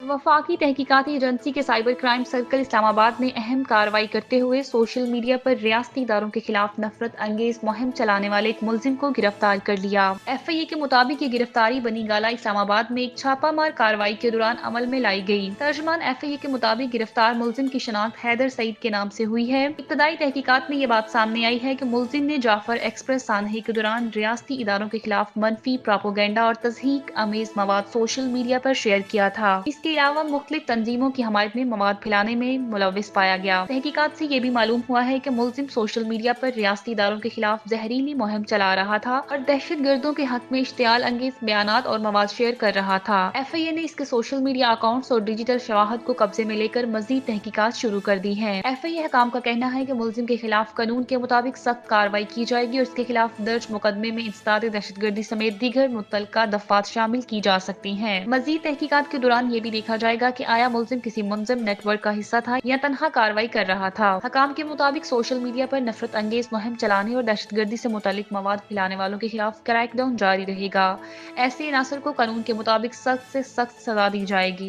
वफाकी तहकीकाती एजेंसी के cyber crime circle Islamabad ने अहम कार्रवाई करते हुए सोशल मीडिया पर रियासती इदारों के खिलाफ नफरत अंगेज मुहिम चलाने वाले एक मुलजिम को गिरफ्तार कर लिया। FIA के मुताबिक ये गिरफ्तारी बनी गाला इस्लामाबाद में एक छापामार कार्रवाई के दौरान अमल में लाई गई। तर्जमान FIA के मुताबिक गिरफ्तार मुलजिम की शनाख्त हैदर सईद के नाम से हुई है। इब्तदाई तहकीकात में ये बात सामने आई है कि मुलजिम ने जाफर एक्सप्रेस सानही के दौरान रियासती इदारों के खिलाफ मनफी प्रोपोगेंडा और तज़हीक अमेज मवाद सोशल मीडिया पर शेयर किया था। इसके अलावा मुख्तलिफ तंजीमों की हमायत में मवाद फैलाने में मुलविस पाया गया। तहकीकात से ये भी मालूम हुआ है कि मुलजिम सोशल मीडिया पर रियासती इदारों के खिलाफ जहरीली मुहिम चला रहा था और दहशत गर्दों के हक में इश्तियाल अंगेज बयानात और मवाद शेयर कर रहा था। FIA ने इसके सोशल मीडिया अकाउंट्स और डिजिटल शवाहद को कब्जे में लेकर मजीद तहकीकात शुरू कर दी है। FIA हकाम का कहना है कि मुलजिम के खिलाफ कानून के मुताबिक सख्त कार्रवाई की जाएगी और इसके खिलाफ दर्ज मुकदमे में इंसदाद दहशतगर्दी समेत दीगर मुतल्लका दफात शामिल की जा सकती हैं। मजीद तहकीकात के दौरान ये भी देखा जाएगा कि आया मुलजिम किसी मुंज़म नेटवर्क का हिस्सा था या तनहा कार्रवाई कर रहा था। हकाम के मुताबिक सोशल मीडिया पर नफरत अंगेज मुहिम चलाने और दहशतगर्दी से मुतालिक मवाद फैलाने वालों के खिलाफ क्रैकडाउन जारी रहेगा। ऐसे अनासर को कानून के मुताबिक सख्त से सख्त सजा दी जाएगी।